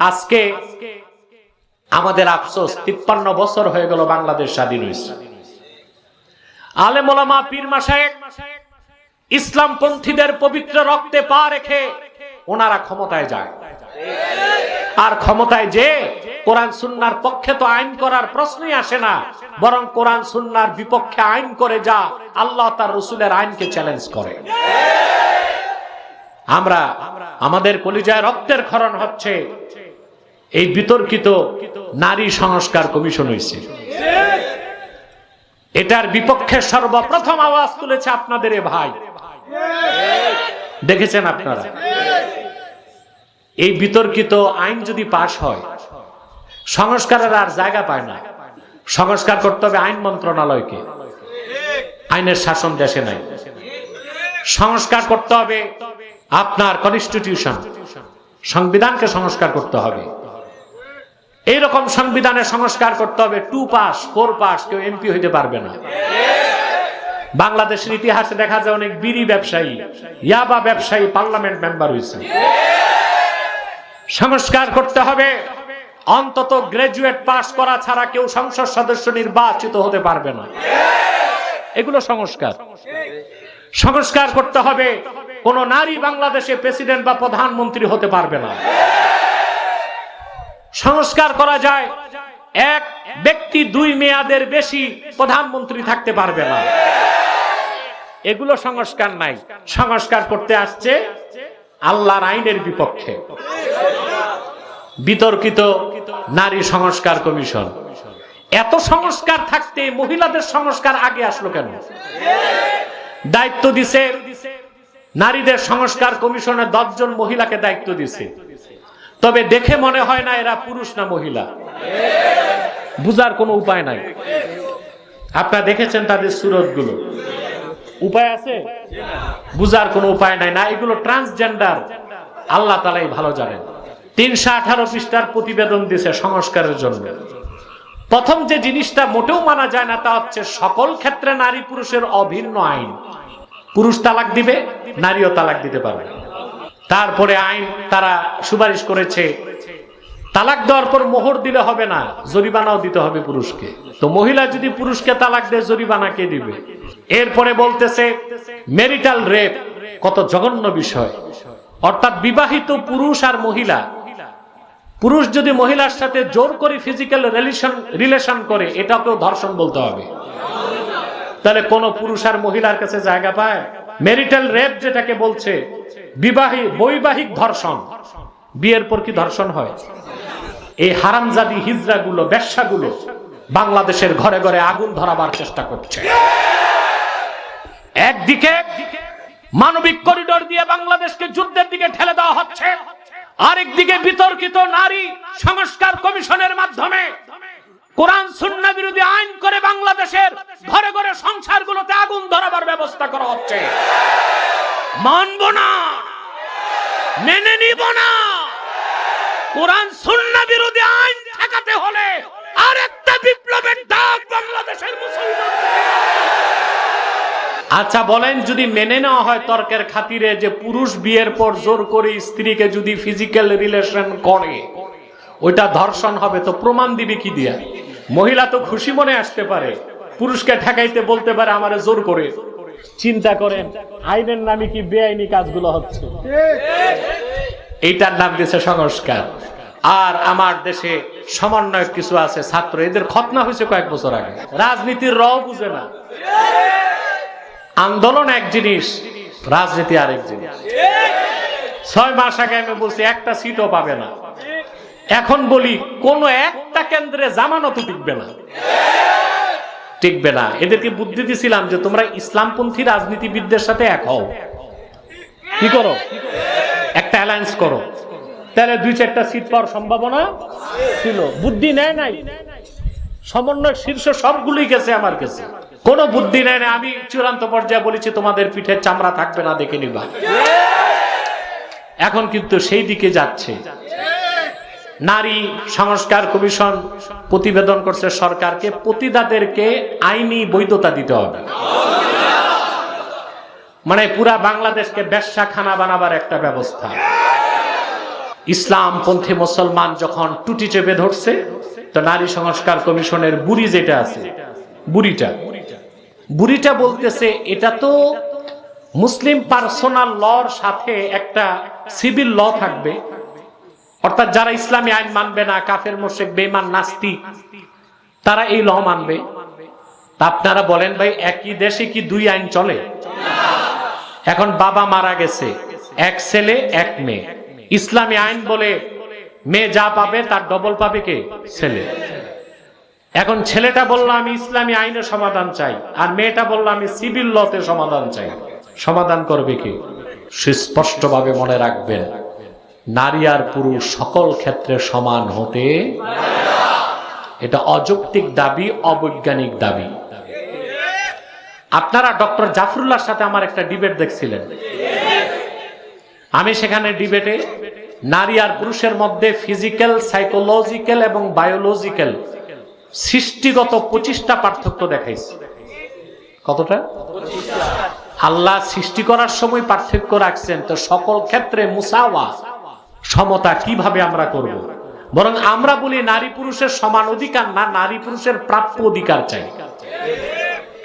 আজকে আমাদের আফসোস 53 বছর হয়ে গেল বাংলাদেশ স্বাধীন হয়েছে। আলেম ওলামা পীর মাশায়েখ ইসলামপন্থীদের পবিত্র রক্তে পা রেখে ওনারা ক্ষমতায় যায়, আর ক্ষমতায় যে কোরআন সুন্নাহর পক্ষে তো আইন করার প্রশ্নই আসে না, বরং কোরআন সুন্নাহর বিপক্ষে আইন করে যা আল্লাহ তার রাসূলের আইনকে চ্যালেঞ্জ করে। আমরা আমাদের কলিজায় রক্তের ক্ষরণ হচ্ছে এই বিতর্কিত নারী সংস্কার কমিশন হয়েছে। এটার বিপক্ষে সর্বপ্রথম আওয়াজ তুলেছে আপনাদের এ ভাই, দেখেছেন আপনারা। এই বিতর্কিত আইন যদি পাশ হয়, সংস্কারের আর জায়গা পায় না। সংস্কার করতে হবে আইন মন্ত্রণালয়কে, আইনের শাসন দেশে নাই। সংস্কার করতে হবে আপনার কনস্টিটিউশন, সংবিধানকে সংস্কার করতে হবে। এইরকম সংবিধানের সংস্কার করতে হবে 2 পাস 4 পাস কেউ এমপি হইতে পারবে না। বাংলাদেশের ইতিহাসে দেখা যায় অনেক বিড়ি ব্যবসায়ী, ইয়াবা ব্যবসায়ী পার্লামেন্ট মেম্বার হয়েছে। সংস্কার করতে হবে অন্তত গ্রাজুয়েট পাস করা ছাড়া কেউ সংসদ সদস্য নির্বাচিত হতে পারবে না। এগুলো সংস্কার। সংস্কার করতে হবে কোন নারী বাংলাদেশে প্রেসিডেন্ট বা প্রধানমন্ত্রী হতে পারবে না। সংস্কার করা যায় এক ব্যক্তি 2 মেয়াদের বেশি প্রধানমন্ত্রী থাকতে পারবে না। এগুলো সংস্কার নাই। সংস্কার করতে আসছে আল্লাহর আইনের বিপক্ষে বিতর্কিত নারী সংস্কার কমিশন। এত সংস্কার থাকতে মহিলাদের সংস্কার আগে আসলো কেন? দায়িত্ব দিছে নারীদের সংস্কার কমিশনে 10 জন মহিলাকে দায়িত্ব দিছে, তবে দেখে মনে হয় না এরা পুরুষ না মহিলা। বুঝার কোনো উপায় নাই। আপনারা দেখেছেন তাদের সুরতগুলো, উপায় আছে? বুঝার কোনো উপায় নাই। না, এগুলো ট্রান্সজেন্ডার, আল্লাহ তাআলাই ভালো জানেন। 318 পৃষ্ঠার প্রতিবেদন দিছে সংস্কারের জন্য। প্রথম যে জিনিসটা মোটেও মানা যায় না তা হচ্ছে সকল ক্ষেত্রে নারী পুরুষের অভিন্ন আইন। পুরুষ তালাক দিবে, নারীও তালাক দিতে পারবে। তারপরে আইন তারা সুপারিশ করেছে তালাক দেওয়ার পর মোহর দিলে হবে না, জরিমানাও দিতে হবে পুরুষকে। তো মহিলা যদি পুরুষকে তালাক দেয় জরিমানা কে দিবে? এরপরে বলতেছে ম্যারিটাল রেপ, কত জঘন্য বিষয়। অর্থাৎ বিবাহিত পুরুষ আর মহিলা, পুরুষ যদি মহিলার সাথে জোর করে ফিজিক্যাল রিলেশন করে এটাকেও ধর্ষণ বলতে হবে। তাহলে কোন পুরুষ আর মহিলার কাছে জায়গা পায়? ম্যারিটাল রেপ যেটাকে বলছে বৈবাহিক ধর্ষণ, বিয়ের পর কি ধর্ষণ হয়? এই হারামজাদি হিজড়াগুলো, বেশ্যাগুলো বাংলাদেশের ঘরে ঘরে আগুন ধরাবার চেষ্টা করছে। একদিকে মানবিক করিডোর দিয়ে বাংলাদেশকে যুদ্ধের দিকে ঠেলে দেওয়া হচ্ছে, আরেকদিকে বিতর্কিত নারী সংস্কার কমিশনের মাধ্যমে কোরআন সুন্নাহ বিরোধী আইন করে বাংলাদেশের ঘরে ঘরে সংসারগুলোতে আগুন ধরাবার ব্যবস্থা করা হচ্ছে। মানব না, মেনে নিব না। কোরআন সুন্নাহ বিরোধী আইন ঠেকাতে হলে আরেকটা বিপ্লবের ডাক বাংলাদেশের মুসলমানদের। আচ্ছা বলেন, যদি মেনে নেওয়া হয় তর্কের খাতিরে যে পুরুষ বিয়ের পর জোর করে স্ত্রীকে যদি ফিজিক্যাল রিলেশন করে ওইটা ধর্ষণ হবে, তো প্রমাণ দিবে কি দিয়া? মহিলা তো খুশি মনে আসতে পারে, পুরুষকে ঠেকাইতে বলতে পারে আমারে জোর করে। চিন্তা করেন আইনের নামে কি বেআইনি কাজগুলো হচ্ছে। এইটার নাম দিয়েছে সংস্কার। আর আমার দেশে সমন্বয় কিছু আছে ছাত্র, এদের খতনা হয়েছে কয়েক বছর আগে। রাজনীতির র বুঝে না। আন্দোলন এক জিনিস, রাজনীতি আরেক জিনিস। 6 মাস আগে আমি বলছি একটা সিটও পাবে না। এখন বলি কোন একটা কেন্দ্রে জামানত টিকবে না, টিকবে না। এদেরকে বুদ্ধি দিছিলাম যে তোমরা ইসলামপন্থী রাজনীতিবিদদের সাথে এক হও, কি করো, একটা অ্যালায়েন্স করো, তাহলে 2-4টা সিট পাওয়ার সম্ভাবনা ছিল। বুদ্ধি নেয় নাই। সমন্বয় শীর্ষ সবগুলোই গেছে আমার কাছে, কোনো বুদ্ধি নেয় না। আমি চূড়ান্ত পর্যায়ে বলেছি তোমাদের পিঠের চামড়া থাকবে না, দেখে নিবা। এখন কিন্তু সেই দিকে যাচ্ছে। নারী সংস্কার কমিশন প্রতিবেদন করছে সরকারকে, পতিতাদেরকে আইনি বৈধতা দিতে হবে। মানে পুরা বাংলাদেশকে বেশ্যাখানা বানাবার একটা ব্যবস্থা। ইসলামপন্থী মুসলমান যখন টুটি চেপে ধরছে, তো নারী সংস্কার কমিশনের বুড়ি যেটা আছে, বুড়িটা বলতেছে এটা তো মুসলিম পার্সোনাল লর সাথে একটা সিভিল ল থাকবে, অর্থাৎ যারা ইসলামী আইন মানবে না, কাফের মুশরিক বেঈমান নাস্তিক, তারা এই ল মানবে। তা আপনারা বলেন ভাই, একই দেশে কি দুই আইন চলে? এখন বাবা মারা গেছে, এক ছেলে এক মেয়ে, ইসলামী আইন বলে মেয়ে যা পাবে তার ডবল পাবে কে? ছেলে। এখন ছেলেটা বলল আমি ইসলামী আইনে সমাধান চাই, আর মেয়েটা বলল আমি সিভিল লতে সমাধান চাই, সমাধান করবে কে? সুস্পষ্টভাবে মনে রাখবেন, নারী আর পুরুষ সকল ক্ষেত্রে সমান হতে, এটা অযৌক্তিক দাবি, অবৈজ্ঞানিক দাবি। আপনারা ডক্টর জাফরুল্লাহর সাথে আমার একটা ডিবেট দেখছিলেন, আমি সেখানে ডিবেটে নারী আর পুরুষের মধ্যে ফিজিক্যাল, সাইকোলজিক্যাল এবং বায়োলজিক্যাল সৃষ্টিগত 25টা পার্থক্য দেখাইছি। কতটা? আল্লাহ সৃষ্টি করার সময় পার্থক্য রাখছেন, তো সকল ক্ষেত্রে মুসাওয়া, সমতা কিভাবে আমরা করব? বরং আমরা বলি নারী পুরুষের সমান অধিকার না, নারী পুরুষের প্রাপ্য অধিকার চাই।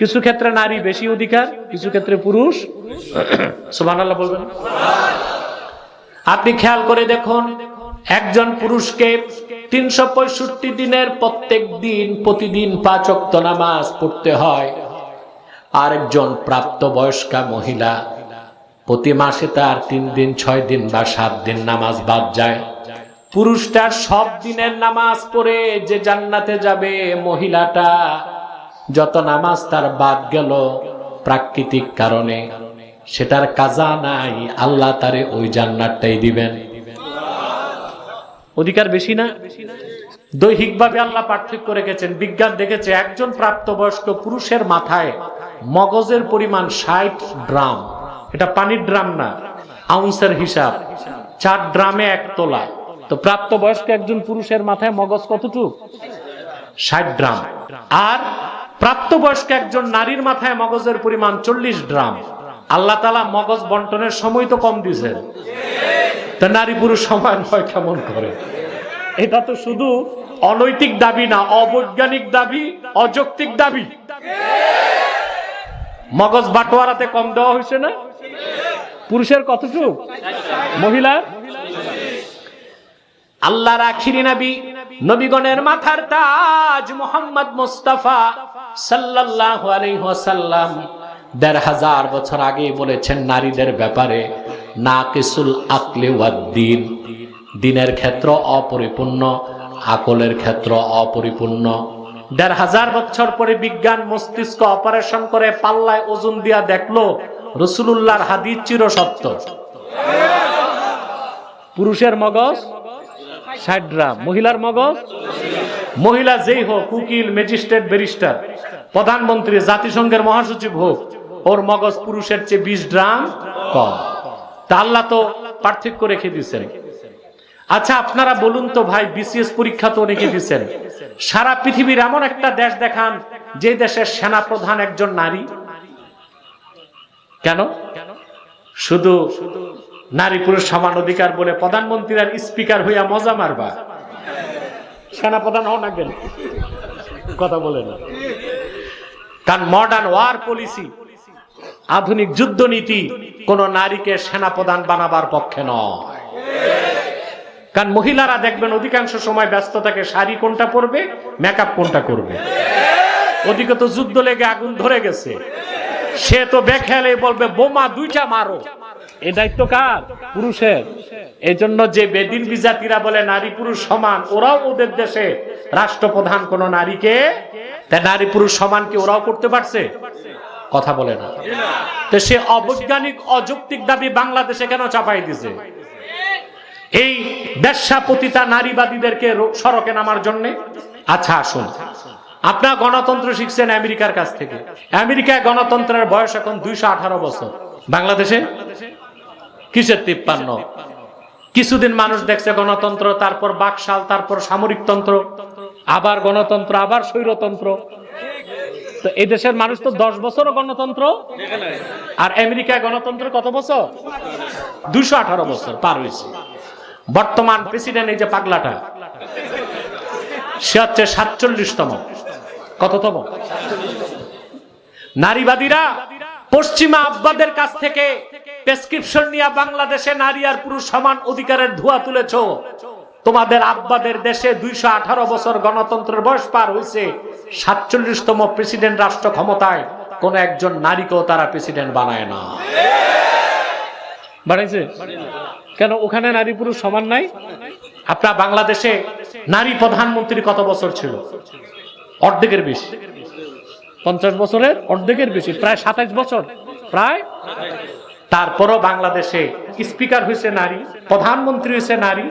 কিছু ক্ষেত্রে নারী বেশি অধিকার, কিছু ক্ষেত্রে পুরুষ। সুবহানাল্লাহ বলবেন। আপনি খেয়াল করে দেখুন, একজন পুরুষকে 365 দিনের প্রত্যেক দিন প্রতিদিন 5 ওয়াক্ত নামাজ পড়তে হয়, আর একজন প্রাপ্তবয়স্কা মহিলা প্রতি মাসে তার 3 দিন, 6 দিন বা 7 দিন নামাজ বাদ যায়। পুরুষটার সব দিনের নামাজ পড়ে যে জান্নাতে যাবে, মহিলাটা যত নামাজ তার বাদ গেল প্রাকৃতিক কারণে, সেটার কাজা নাই, আল্লাহ তারে ওই জান্নাতটাই দিবেন। অধিকার বেশি না? দৈহিকভাবে আল্লাহ পার্থক্য রেখেছেন। বিজ্ঞান দেখেছে একজন প্রাপ্তবয়স্ক পুরুষের মাথায় মগজের পরিমাণ 60 ড্রাম। এটা পানির ড্রাম না, আউন্সের হিসাব, 4 ড্রামে 1 তোলা। তো প্রাপ্তবয়স্ক একজন পুরুষের মাথায় মগজ কতটুকু? 60 ড্রাম। আর প্রাপ্তবয়স্ক একজন নারীর মাথায় মগজের পরিমাণ 40 ড্রাম। আল্লাহ তাআলা মগজ বন্টনের সময় তো কম দিয়েছেন, তা নারী পুরুষ সমান হয় কেমন করে? এটা তো শুধু অনৈতিক দাবি না, অবৈজ্ঞানিক দাবি, অযৌক্তিক দাবি। মগজ বাটোয়ারাতে কম দেওয়া হয়েছে না? পুরুষের কতটুকু, মহিলার? আল্লাহর আখিরি নবী, নবীগণের মাথার তাজ মুহাম্মদ মুস্তাফা সাল্লাল্লাহু আলাইহি ওয়াসাল্লাম ১৫০০ বছর আগে বলেছেন নারীদের ব্যাপারে, নাকিসুল আকলি ওয়াদ্দিন, দিনের ক্ষেত্র অপরিপূর্ণ, আকলের ক্ষেত্র অপরিপূর্ণ। ১৫০০ বছর পরে বিজ্ঞান মস্তিষ্ক অপারেশন করে পাল্লায় ওজন দিয়া দেখলো রাসূলুল্লাহর হাদিস চিরসত্য। পুরুষের মগজ 60 গ্রাম, মহিলার মগজ, মহিলা যেই হোক, উকিল, ম্যাজিস্ট্রেট, ব্যারিস্টার, প্রধানমন্ত্রী, জাতিসংঘের মহাসচিব হোক, ওর মগজ পুরুষের চেয়ে 20 গ্রাম কম। তা আল্লাহ তো পার্থক্য রেখে দিয়েছেন। আচ্ছা আপনারা বলুন তো ভাই, বিসিএস পরীক্ষা তো রেখে দিয়েছেন, সারা পৃথিবীর এমন একটা দেশ দেখান যে দেশের সেনা প্রধান একজন নারী। কেন? শুধু নারী পুরুষ সমান অধিকার বলে প্রধানমন্ত্রী আর স্পিকার হইয়া মজা মারবা? সেনা প্রধান হও না কেন? কথা বলে না। কারণ মডার্ন ওয়ার পলিসি, আধুনিক যুদ্ধ নীতি কোন নারীকে সেনা প্রধান বানাবার পক্ষে নয়। কারণ মহিলারা দেখবেন অধিকাংশ সময় ব্যস্ত থাকে, শাড়ি কোনটা পরবে, মেকআপ কোনটা করবে। ওদিকে তো যুদ্ধ লেগে আগুন ধরে গেছে, সে তো বেখেয়ালে বলবে বোমা 2টা মারো। এই দায়িত্ব কার? পুরুষের। এই জন্য যে বেদিন বিজাতিরা বলে নারী পুরুষ সমান, ওরাও ওদের দেশে রাষ্ট্রপ্রধান কোন নারীকে, তা নারী পুরুষ সমান কি ওরাও করতে পারছে? কথা বলে না। তো সে অবৈজ্ঞানিক অযৌক্তিক দাবি বাংলাদেশে কেন চাপাই দিছে? এই বেশ্যাপতিতা নারীবাদীদেরকে সড়কে নামার জন্য। আচ্ছা আসুন, আপনারা গণতন্ত্র শিখছেন আমেরিকার কাছ থেকে। আমেরিকায় গণতন্ত্রের বয়স এখন 218 বছর। বাংলাদেশে কিসের 53? কিছুদিন মানুষ দেখছে গণতন্ত্র, তারপর বাকশাল, তারপর সামরিকতন্ত্র, আবার গণতন্ত্র, আবার স্বৈরতন্ত্র। তো এই দেশের মানুষ তো 10 বছরও গণতন্ত্র, আর আমেরিকায় গণতন্ত্র কত বছর? 218 বছর পার হয়েছে। বর্তমান প্রেসিডেন্ট এই যে পাগলাটা, সে হচ্ছে 47তম। কততম? নারীবাদীরা পশ্চিমা আব্বাদের কাছ থেকে প্রেসক্রিপশন নিয়ে বাংলাদেশে নারী আর পুরুষ সমান অধিকারের ধোঁয়া তুলেছ। তোমাদের আব্বাদের দেশে 218 বছর গণতন্ত্রের বয়স পার হয়েছে, 47তম প্রেসিডেন্ট রাষ্ট্র ক্ষমতায়, কোন একজন নারীকেও তারা প্রেসিডেন্ট বানায় না। বানাইছে কেন? ওখানে নারী পুরুষ সমান নাই। আপনার বাংলাদেশে নারী প্রধানমন্ত্রী কত বছর ছিল? অর্ধেকের বেশি। 50 বছরের অর্ধেকের বেশি, প্রায় 27 বছর প্রায়। তারপরও বাংলাদেশে স্পিকার হয়েছে নারী, প্রধানমন্ত্রী হয়েছে নারী,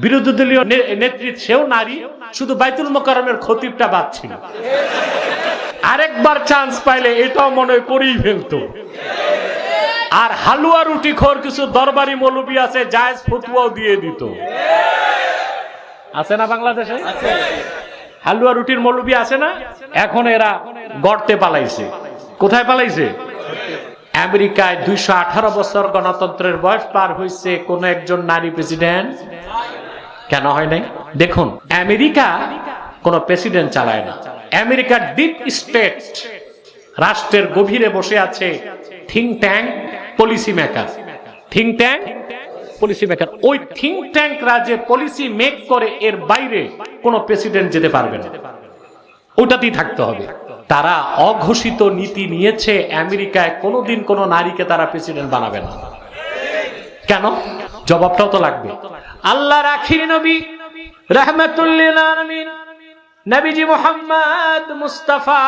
বিরোধী দলীয় নেতৃত্ব সেও নারী, শুধু বাইতুল মোকাররমের খতিবটা বাদ ছিল। আরেকবার চান্স পাইলে এটাও মনে করেই ফেলতো। আর হালুয়া রুটি খোর কিছু দরবারি মৌলবি আছে, জায়েজ ফতুয়াও দিয়ে দিত। আছে না বাংলাদেশে? হালুয়া রুটির মৌলবি আছে না? এখন এরা গর্তে পালাইছে। কোথায় পালাইছে? আমেরিকায় 218 বছর গণতন্ত্রের বয়স পার হয়েছে, কোন একজন নারী প্রেসিডেন্ট কেন হয় নাই? দেখুন, আমেরিকা কোন প্রেসিডেন্ট চালায় না। আমেরিকার ডিপ স্টেট রাষ্ট্রের গভীরে বসে আছে think tank, policy maker. Think tank, policy maker. ওই থিঙ্ক ট্যাঙ্করা যে পলিসি মেক করে, এর বাইরে কোন প্রেসিডেন্ট যেতে পারবে না, ওটাতেই থাকতে হবে। তারা অঘোষিত নীতি নিয়েছে, আমেরিকায় কোনোদিন কোন নারীকে তারা প্রেসিডেন্ট বানাবে না। কেন? জবাবটাও তো লাগবে। আল্লাহর আখির নবী রাহমাতুল লিল আলামিন নবীজি মুহাম্মদ মুস্তাফা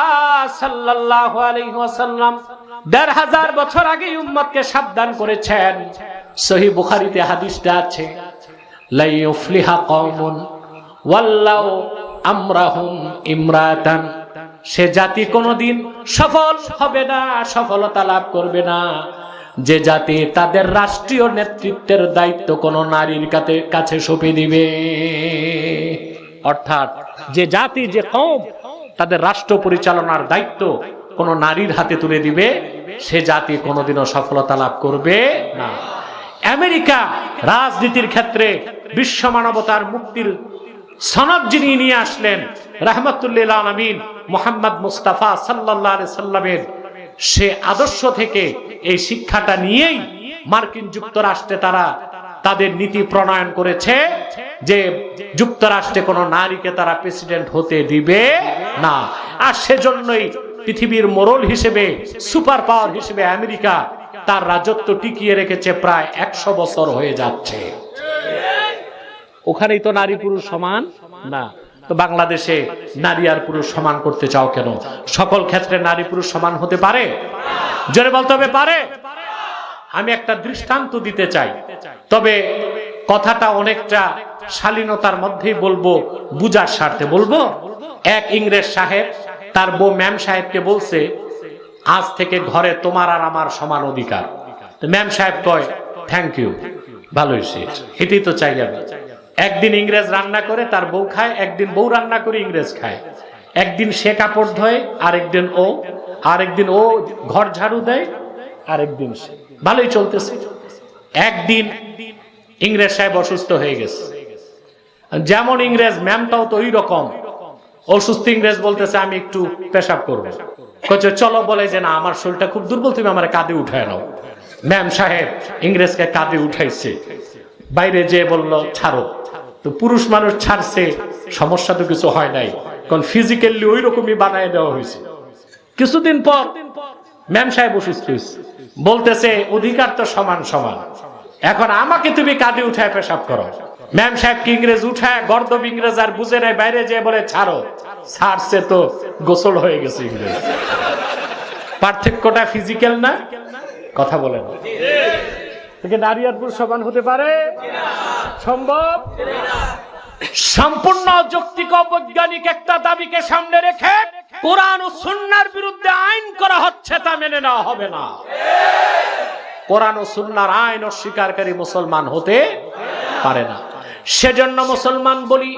সাল্লাল্লাহু আলাইহি ওয়াসাল্লাম ১৫০০ বছর আগে উম্মতকে সাবধান করেছেন। সহিহ বুখারীতে হাদিসটা আছে, লা ইউফলিহা কওমুন ওয়াল্লাউ আমরাহুম ইমরাতান। সে জাতি কোনোদিন সফল হবে না, সফলতা লাভ করবে না, যে জাতি তাদের রাষ্ট্রীয় নেতৃত্বের দায়িত্ব কোন নারীর কাছে সঁপে দিবে। অর্থাৎ যে জাতি, যে কওম তাদের রাষ্ট্র পরিচালনার দায়িত্ব কোন নারীর হাতে তুলে দিবে, সে জাতি কোনোদিনও সফলতা লাভ করবে না। আমেরিকা রাজনীতির ক্ষেত্রে বিশ্ব মানবতার মুক্তির সনদ যিনি নিয়ে আসলেন, রাহমাতুল লিল আলামিন মুহাম্মদ মুস্তাফা সাল্লাল্লাহু আলাইহি সাল্লামের সে আদর্শ থেকে এই শিক্ষাটা নিয়েই মার্কিন যুক্তরাষ্ট্রে তারা তাদের নীতি প্রণয়ন করেছে যে যুক্তরাষ্ট্রে কোন নারীকে তারা প্রেসিডেন্ট হতে দিবে না। আর সেজন্যই পৃথিবীর মোড়ল হিসেবে, সুপার পাওয়ার হিসেবে আমেরিকা তার রাজত্ব টিকিয়ে রেখেছে প্রায় 100 বছর হয়ে যাচ্ছে। ওখানেই তো নারী পুরুষ সমান না। তো বাংলাদেশে নারী আর পুরুষ সমান করতে চাও কেন? সকল ক্ষেত্রে নারী পুরুষ সমান হতে পারে? জোরে বলতে হবে পারে। আমি একটা দৃষ্টান্ত দিতে চাই, তবে কথাটা অনেকটা শালীনতার মধ্যেই বলবো, বুঝার স্বার্থে বলবো। এক ইংরেজ সাহেব তার বউ ম্যাম সাহেবকে বলছে, আজ থেকে ঘরে তোমার আর আমার সমান অধিকার। ম্যাম সাহেব কয়, থ্যাংক ইউ, ভালো হয়েছে, এটাই তো চাই আমি। একদিন ইংরেজ রান্না করে তার বউ খায়, একদিন বউ রান্না করে ইংরেজ খায়। একদিন সে কাপড় ধোয়, আরেকদিন ও ঘর ঝাড়ু দেয়, আরেকদিন সে। ভালোই চলতেছে। একদিন ইংরেজ সাহেব অসুস্থ হয়ে গেছে। যেমন ইংরেজ, ম্যামটাও তো ওই রকম অসুস্থ। ইংরেজ বলতেছে, আমি একটু পেশাব করবো। কইছে চলো, বলে যে না, আমার শরীরটা খুব দুর্বল, তুমি আমার কাঁধে উঠায় নাও। ম্যাম সাহেব ইংরেজকে কাঁধে উঠাইছে, বাইরে যেয়ে বললো ছাড়ো। তো পুরুষ মানুষ ছাড়ছে, সমস্যা তো কিছু হয় নাই, কারণ ফিজিক্যালি ওই রকমই বানায় দেওয়া হয়েছে। কিছুদিন পর ম্যাম সাহেব অসুস্থ হয়েছে, বলতেছে অধিকার তো সমান সমান, এখন আমাকে তুমি কাঁধে উঠায় পেশাব করো। ম্যাম সাহেব কি ইংরেজ উঠায়, গর্দব ইংরেজ আর বুঝে নেয়, বাইরে যেয়ে বলে ছাড়ো। ছাড়ছে তো গোসল হয়ে গেছে ইংরেজ। পার্থক্যটা ফিজিক্যাল না? কথা বলেন। নারী আর পুরুষ সমান হতে পারে? সম্ভব? সম্পূর্ণ যৌক্তিক বৈজ্ঞানিক একটা দাবিকে সামনে রেখে কোরআন ও সুন্নাহর বিরুদ্ধে আইন করা হচ্ছে, তা মেনে নেওয়া হবে না। কোরআন ও সুন্নাহর আইন অস্বীকারী মুসলমান হতে পারে না। সেজন্য মুসলমান বলি,